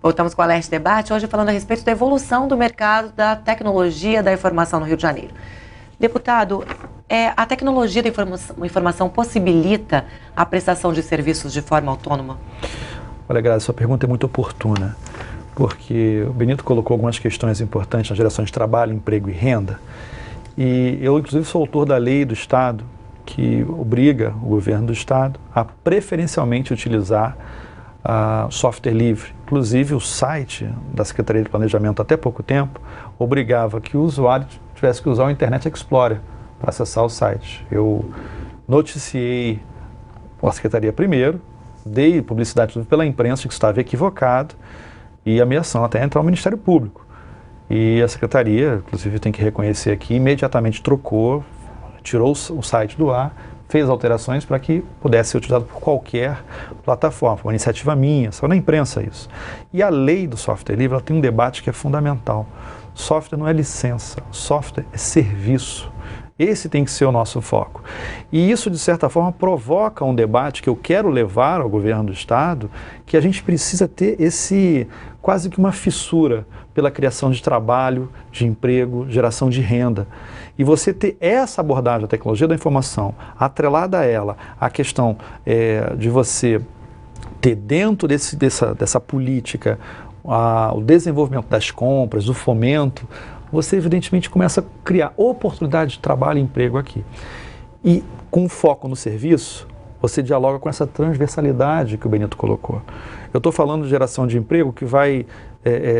Voltamos com o Alerj Debate, hoje falando a respeito da evolução do mercado da tecnologia da informação no Rio de Janeiro. Deputado, a tecnologia da informação possibilita a prestação de serviços de forma autônoma? Olha, Grazi, sua pergunta é muito oportuna, porque o Benito colocou algumas questões importantes na geração de trabalho, emprego e renda, e eu, inclusive, sou autor da lei do Estado que obriga o governo do Estado a preferencialmente utilizar software livre. Inclusive, o site da Secretaria de Planejamento, até pouco tempo, obrigava que o usuário tivesse que usar o Internet Explorer para acessar o site. Eu noticiei a Secretaria primeiro, dei publicidade pela imprensa que estava equivocado e ameaçando até entrar o Ministério Público. E a Secretaria, inclusive, tem que reconhecer aqui, imediatamente trocou, tirou o site do ar, fez alterações para que pudesse ser utilizado por qualquer plataforma. Foi uma iniciativa minha, só na imprensa isso. E a lei do software livre, ela tem um debate que é fundamental. Software não é licença, software é serviço. Esse tem que ser o nosso foco. E isso, de certa forma, provoca um debate que eu quero levar ao governo do Estado, que a gente precisa ter quase que uma fissura pela criação de trabalho, de emprego, geração de renda. E você ter essa abordagem da tecnologia da informação, atrelada a ela, a questão de você ter dentro dessa política o desenvolvimento das compras, o fomento, você evidentemente começa a criar oportunidade de trabalho e emprego aqui. E com foco no serviço, você dialoga com essa transversalidade que o Benito colocou. Eu estou falando de geração de emprego que vai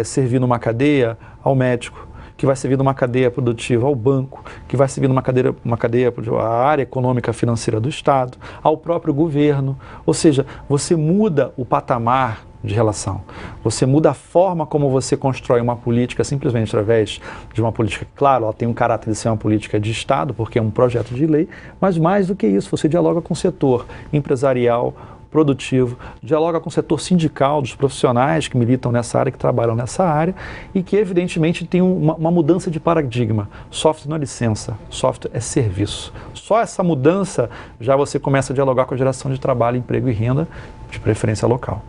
servir numa cadeia ao médico, que vai servir numa cadeia produtiva ao banco, que vai servir numa cadeia à área econômica financeira do Estado, ao próprio governo. Ou seja, você muda o patamar de relação. Você muda a forma como você constrói uma política simplesmente através de uma política, claro, ela tem um caráter de ser uma política de Estado, porque é um projeto de lei, mas mais do que isso, você dialoga com o setor empresarial, produtivo, dialoga com o setor sindical, dos profissionais que militam nessa área, que trabalham nessa área e que evidentemente tem uma mudança de paradigma. Software não é licença, software é serviço. Só essa mudança já você começa a dialogar com a geração de trabalho, emprego e renda, de preferência local.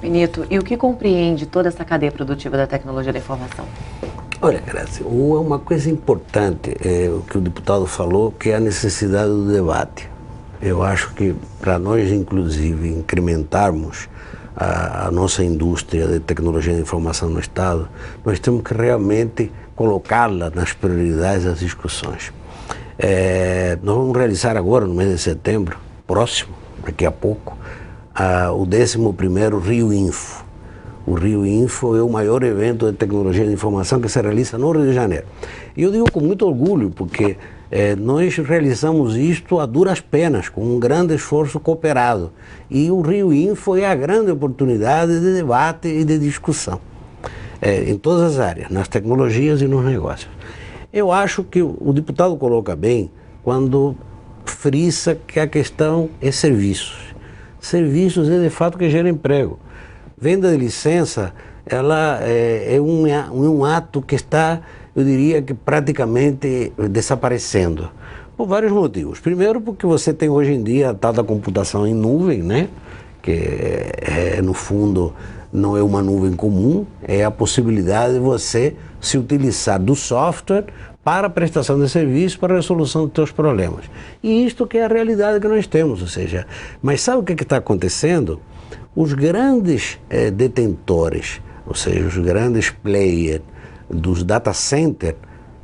Benito, e o que compreende toda essa cadeia produtiva da tecnologia da informação? Olha, Grazi, uma coisa importante o que o deputado falou, que é a necessidade do debate. Eu acho que para nós, inclusive, incrementarmos a nossa indústria de tecnologia da informação no Estado, nós temos que realmente colocá-la nas prioridades das discussões. Nós vamos realizar agora, no mês de setembro, próximo, daqui a pouco, o 11º Rio Info. O Rio Info é o maior evento de tecnologia de informação que se realiza no Rio de Janeiro. E eu digo com muito orgulho, porque nós realizamos isto a duras penas, com um grande esforço cooperado. E o Rio Info é a grande oportunidade de debate e de discussão, em todas as áreas, nas tecnologias e nos negócios. Eu acho que o deputado coloca bem quando frisa que a questão é serviços. Serviços é de fato que gera emprego. Venda de licença, ela é um ato que está, eu diria que praticamente desaparecendo, por vários motivos. Primeiro, porque você tem hoje em dia a tal da computação em nuvem, né? Que no fundo não é uma nuvem comum, é a possibilidade de você se utilizar do software para a prestação de serviço, para a resolução dos seus problemas. E isto que é a realidade que nós temos, ou seja, mas sabe o que está acontecendo? Os grandes detentores, ou seja, os grandes players dos data centers,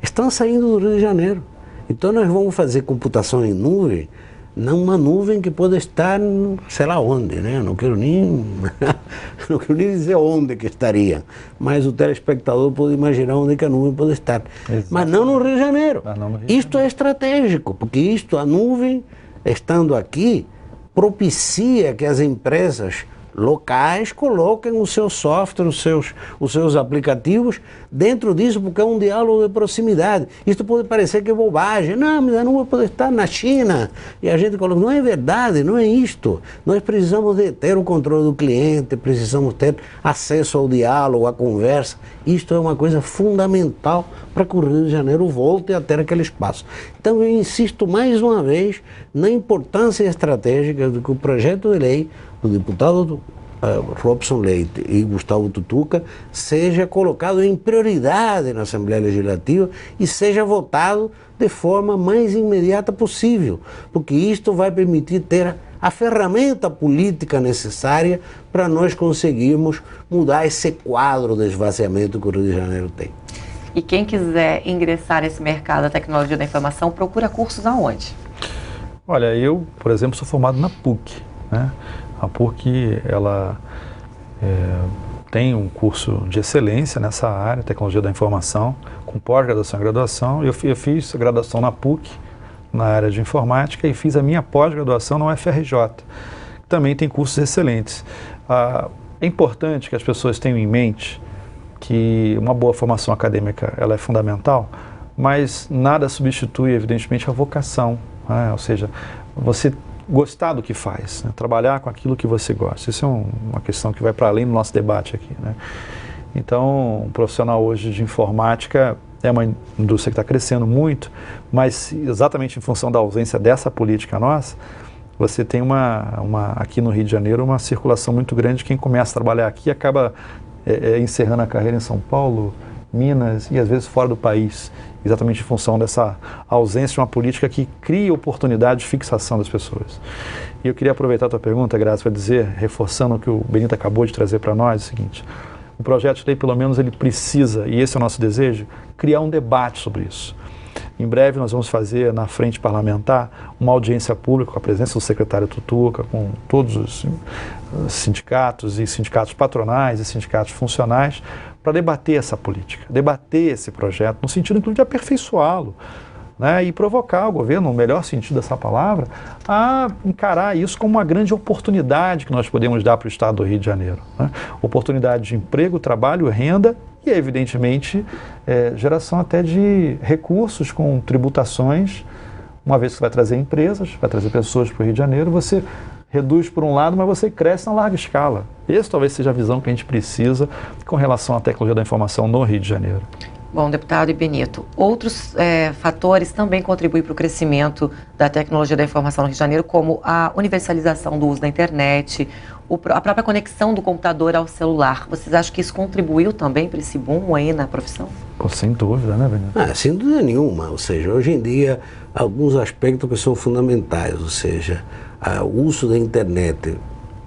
estão saindo do Rio de Janeiro. Então nós vamos fazer computação em nuvem, numa nuvem que pode estar, sei lá onde, né? Não quero nem dizer onde que estaria, mas o telespectador pode imaginar onde que a nuvem pode estar. Exato. Mas não no Rio de Janeiro. Isto é estratégico, porque a nuvem, estando aqui, propicia que as empresas locais coloquem o seu software, os seus aplicativos dentro disso, porque é um diálogo de proximidade. Isto pode parecer que é bobagem. Não, mas a nuvem pode estar na China. E a gente coloca, não é verdade, não é isto. Nós precisamos de ter o controle do cliente, precisamos ter acesso ao diálogo, à conversa. Isto é uma coisa fundamental para que o Rio de Janeiro volte a ter aquele espaço. Então eu insisto mais uma vez na importância estratégica do que o projeto de lei do deputado Robson Leite e Gustavo Tutuca seja colocado em prioridade na Assembleia Legislativa e seja votado de forma mais imediata possível, porque isto vai permitir ter a ferramenta política necessária para nós conseguirmos mudar esse quadro de esvaziamento que o Rio de Janeiro tem. E quem quiser ingressar nesse mercado da tecnologia da informação, procura cursos aonde? Olha, eu, por exemplo, sou formado na PUC, né? A PUC, ela tem um curso de excelência nessa área, tecnologia da informação, com pós-graduação e graduação. Eu fiz graduação na PUC, na área de informática, e fiz a minha pós-graduação na UFRJ, que também tem cursos excelentes. É importante que as pessoas tenham em mente que uma boa formação acadêmica ela é fundamental, mas nada substitui, evidentemente, a vocação, né? Ou seja, você gostar do que faz, né? Trabalhar com aquilo que você gosta. Isso é uma questão que vai para além do nosso debate aqui, né? Então, um profissional hoje de informática é uma indústria que está crescendo muito, mas exatamente em função da ausência dessa política nossa, você tem aqui no Rio de Janeiro uma circulação muito grande de quem começa a trabalhar aqui e acaba encerrando a carreira em São Paulo, Minas e às vezes fora do país, exatamente em função dessa ausência de uma política que cria oportunidade de fixação das pessoas. E eu queria aproveitar a tua pergunta, Graça, para dizer, reforçando o que o Benito acabou de trazer para nós, é o seguinte: o projeto de lei, pelo menos, ele precisa, e esse é o nosso desejo, criar um debate sobre isso. Em breve nós vamos fazer na frente parlamentar uma audiência pública com a presença do secretário Tutuca, com todos os sindicatos e sindicatos patronais e sindicatos funcionais, para debater essa política, debater esse projeto, no sentido, inclusive, de aperfeiçoá-lo, né, e provocar o governo, no melhor sentido dessa palavra, a encarar isso como uma grande oportunidade que nós podemos dar para o Estado do Rio de Janeiro, né? Oportunidade de emprego, trabalho, renda e, evidentemente, geração até de recursos com tributações. Uma vez que você vai trazer empresas, vai trazer pessoas para o Rio de Janeiro, você reduz por um lado, mas você cresce na larga escala. Essa talvez seja a visão que a gente precisa com relação à tecnologia da informação no Rio de Janeiro. Bom, deputado e Benito, outros fatores também contribuem para o crescimento da tecnologia da informação no Rio de Janeiro, como a universalização do uso da internet, a própria conexão do computador ao celular. Vocês acham que isso contribuiu também para esse boom aí na profissão? Sem dúvida, né, Benito? Sem dúvida nenhuma. Ou seja, hoje em dia, alguns aspectos que são fundamentais, ou seja, o uso da internet,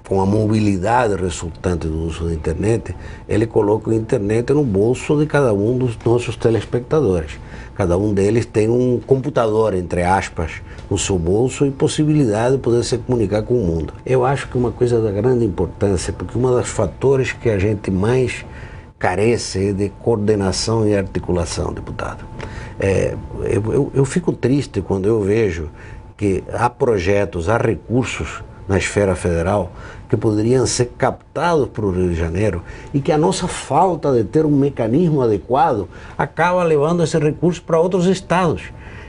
com a mobilidade resultante do uso da internet, ele coloca a internet no bolso de cada um dos nossos telespectadores. Cada um deles tem um computador, entre aspas, no seu bolso e possibilidade de poder se comunicar com o mundo. Eu acho que uma coisa da grande importância, porque um dos fatores que a gente mais carece é de coordenação e articulação, deputado. Eu fico triste quando eu vejo que há projetos, há recursos na esfera federal que poderiam ser captados para o Rio de Janeiro e que a nossa falta de ter um mecanismo adequado acaba levando esse recurso para outros estados.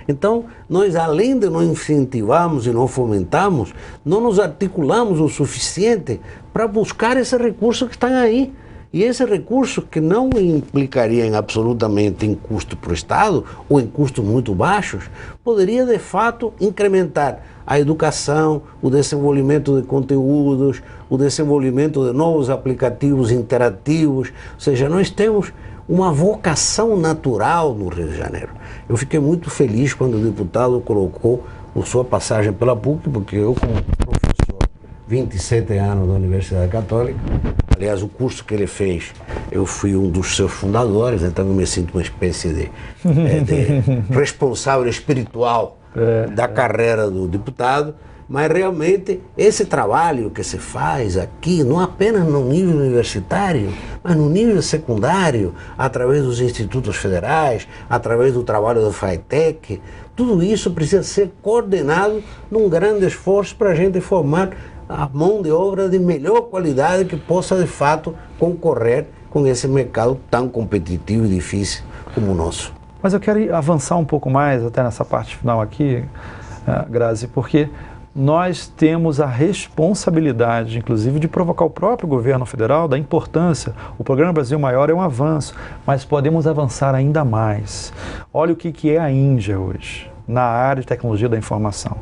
Então, nós, além de não incentivarmos e não fomentarmos, não nos articulamos o suficiente para buscar esse recurso que estão aí. E esse recurso, que não implicaria absolutamente em custo para o Estado, ou em custos muito baixos, poderia de fato incrementar a educação, o desenvolvimento de conteúdos, o desenvolvimento de novos aplicativos interativos. Ou seja, nós temos uma vocação natural no Rio de Janeiro. Eu fiquei muito feliz quando o deputado colocou a sua passagem pela PUC, porque eu, como professor, 27 anos da Universidade Católica, aliás, o curso que ele fez, eu fui um dos seus fundadores, então eu me sinto uma espécie de responsável espiritual da carreira do deputado, mas realmente esse trabalho que se faz aqui, não apenas no nível universitário, mas no nível secundário, através dos institutos federais, através do trabalho do FATEC, tudo isso precisa ser coordenado num grande esforço para a gente formar a mão de obra de melhor qualidade que possa de fato concorrer com esse mercado tão competitivo e difícil como o nosso. Mas eu quero avançar um pouco mais até nessa parte final aqui, Grazi, porque nós temos a responsabilidade, inclusive, de provocar o próprio governo federal da importância. O Programa Brasil Maior é um avanço, mas podemos avançar ainda mais. Olha o que é a Índia hoje, na área de tecnologia da informação.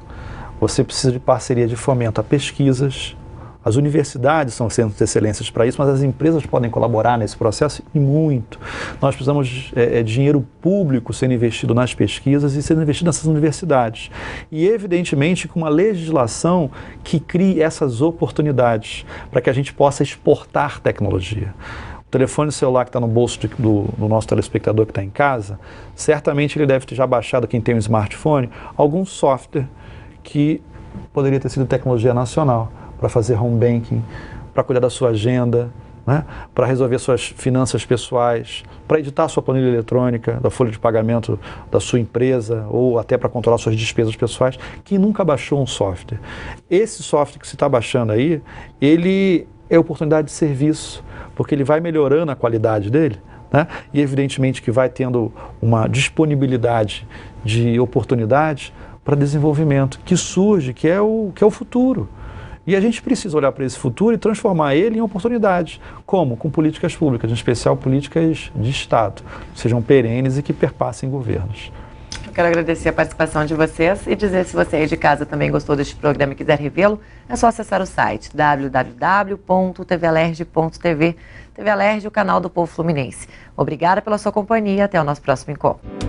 Você precisa de parceria de fomento a pesquisas, As universidades são centros de excelência para isso, mas as empresas podem colaborar nesse processo e muito. Nós precisamos de dinheiro público sendo investido nas pesquisas e sendo investido nessas universidades. E, evidentemente, com uma legislação que crie essas oportunidades para que a gente possa exportar tecnologia. O telefone celular que está no bolso do nosso telespectador que está em casa, certamente ele deve ter já baixado, quem tem um smartphone, algum software que poderia ter sido tecnologia nacional, para fazer home banking, para cuidar da sua agenda, né? Para resolver suas finanças pessoais, para editar sua planilha eletrônica, da folha de pagamento da sua empresa, ou até para controlar suas despesas pessoais. Quem nunca baixou um software? Esse software que você está baixando aí, ele é oportunidade de serviço, porque ele vai melhorando a qualidade dele, né? E evidentemente que vai tendo uma disponibilidade de oportunidades para desenvolvimento que surge, que é o futuro. E a gente precisa olhar para esse futuro e transformar ele em oportunidades. Como? Com políticas públicas, em especial políticas de Estado, que sejam perenes e que perpassem governos. Eu quero agradecer a participação de vocês e dizer, se você aí de casa também gostou deste programa e quiser revê-lo, é só acessar o site www.tvalerj.tv. TV Alerj, o canal do povo fluminense. Obrigada pela sua companhia, até o nosso próximo encontro.